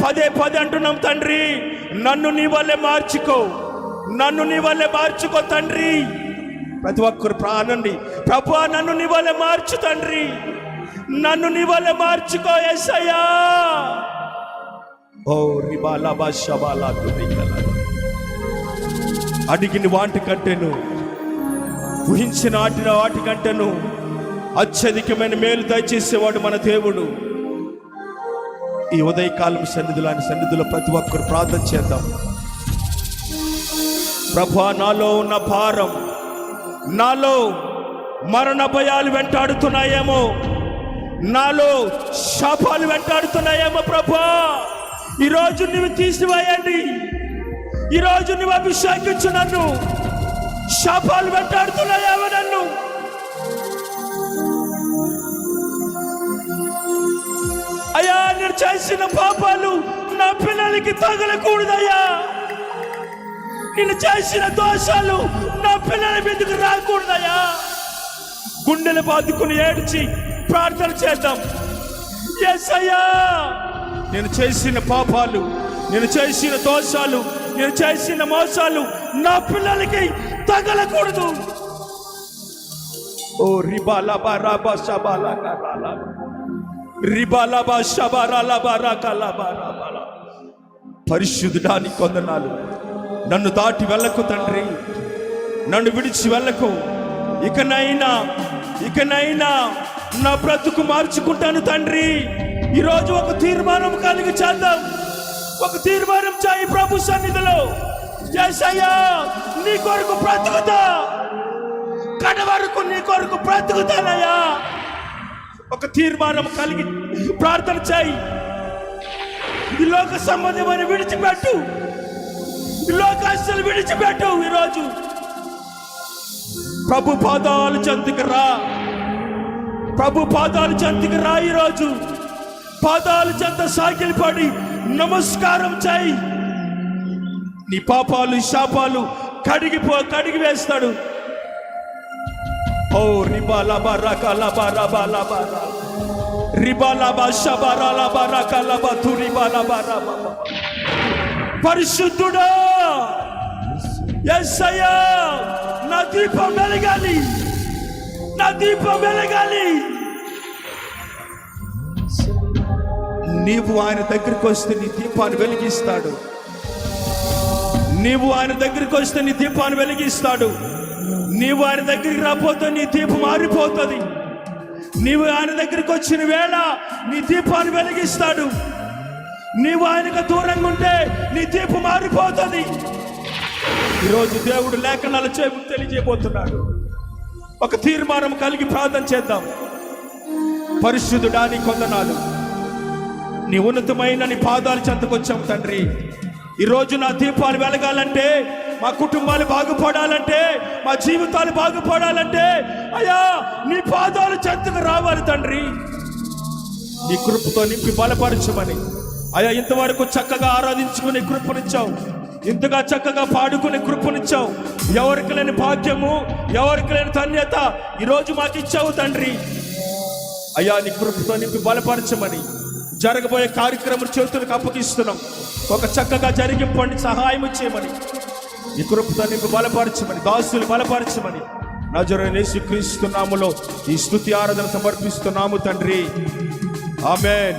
పదే పదే అంటున్నాం తండ్రి, నన్ను నీ వల్లే మార్చుకో, నన్ను నీ వల్లే మార్చుకో తండ్రి. ప్రతి ఒక్కరు ప్రాణండి, ప్రభువా నన్ను నీ వల్లే మార్చు తండ్రి, నన్ను నీ వల్లే మార్చుకో యేసయ్యా. ఓ రిబాలా బాషాబాలా తురికల, అడిగిన వాటి కంటేను, ఊహించిన వాటి కంటేను అత్యధికమైన మేలు దయచేసేవాడు మన దేవుడు. ఈ ఉదయకాలం సన్నిధిలో ప్రతి ఒక్కరు ప్రార్థన చేద్దాం. ప్రభువా నాలో ఉన్న భారం, నాలో మరణ భయాలు వెంటాడుతున్నాయేమో, నాలో శాపాలు వెంటాడుతున్నాయేమో ప్రభువా, ఈరోజు నువ్వు తీసివేయండి, ఈరోజు నువ్వు అభిషేకించు నన్ను. శాపాలు వెంటాడుతున్నాయేమో నన్ను, అయ్యా నేను చేసిన పాపాలు నా పిల్లలకి తగలకూడదయ్యా, నేను చేసిన దోషాలు నా పిల్లల మీదకి రాకూడదయ్యా. గుండెలు బాదుకుని ఏడ్చి ప్రార్థన చేద్దాం. యేసయ్యా నేను చేసిన పాపాలు, నేను చేసిన దోషాలు, నేను చేసిన మోసాలు నా పిల్లలకి తగలకూడదు. ఓ రిబాలా బారాబా షబాలా కరాలా, రిబాలా బా షబారాలా బారాకలా బారాబాలా. పరిశుద్ధుడానికి వందనాలు. నన్ను దాటి వెళ్ళకు తండ్రి, నన్ను విడిచి వెళ్ళకు. ఇకనైనా నా బ్రతుకు మార్చుకుంటాను తండ్రి. ఈరోజు ఒక తీర్మానం కలిగి చేద్దాం, ఒక తీర్మానం చేయి ప్రభు సన్నిధిలో. యేసయ్యా నీ కొరకు బ్రతుకుతా, కడ వరకు నీ కొరకు బ్రతుకుతానయ్యా. ఒక తీర్మానం కలిగి ప్రార్థన చేయి. ఈ లోక సంబంధమైన విడిచిపెట్టు, ఈ లోకాశలు విడిచిపెట్టు. ఈరోజు ప్రభు పాదాలు చెంతకు రా, ప్రభు పాదాలు చెంతకు రా. ఈరోజు పాదాలు చెంత సాగిలిపడి నమస్కారం చేయి. నీ పాపాలు శాపాలు కడిగి వేస్తాడు. ఓ రిబాలా బారాకలా బారాబాలా బారా, రిబాలా బాషాబారాలా బారాకలా బతురిబాలా బారాబా. పరిశుద్ధుడా యేసయ్యా నా దీపం వెలగాలి, నా దీపం వెలగాలి. నీవు ఆయన దగ్గరికి వస్తే నీ దీపాన్ని వెలిగిస్తాడు, నీవు ఆయన దగ్గరికి వస్తే నీ దీపాన్ని వెలిగిస్తాడు. నీవు ఆయన దగ్గరికి రాకపోతే నీ దీపం మారిపోతుంది. నీవు ఆయన దగ్గరికి వచ్చిన వేళ నీ దీపాన్ని వెలిగిస్తాడు. నీవు ఆయనకు దూరంగా ఉంటే నీ దీపం మారిపోతుంది. ఈరోజు దేవుడు లేఖనాలు తెలియజేయబోతున్నాడు. ఒక తీర్మానం కలిగి ప్రార్థన చేద్దాం. పరిశుద్ధుడా నీ వందనాలు, నీ ఉన్నతమైన నీ పాదాలు చెంతకొచ్చాం తండ్రి. ఈరోజు నా దీపాలు వెలగాలంటే, మా కుటుంబాలు బాగుపడాలంటే, మా జీవితాలు బాగుపడాలంటే అయ్యా నీ పాదాలు చెంతకు రావాలి తండ్రి. నీ కృపతో నింపి బలపరచమని అయ్యా, ఇంతవరకు చక్కగా ఆరాధించుకునే కృపనిచ్చావు, ఇంతగా చక్కగా పాడుకునే కృపనిచ్చావు. ఎవరికి లేని భాగ్యము, ఎవరికి లేని ధన్యత ఈరోజు మాకు ఇచ్చావు తండ్రి. అయ్యా నీ కృపతో నింపి బలపరచమని జరగబోయే కార్యక్రమం చేతులకు అప్పగిస్తున్నాం. ఒక చక్కగా జరిగింపండి, సహాయం చేయమని ఈ కృపతో నింపి బలపరచమని, దాసులు బలపరచమని నజరేయుడైన యేసుక్రీస్తు నామములో ఈ స్తుతి ఆరాధన సమర్పిస్తున్నాము తండ్రి. ఆమేన్.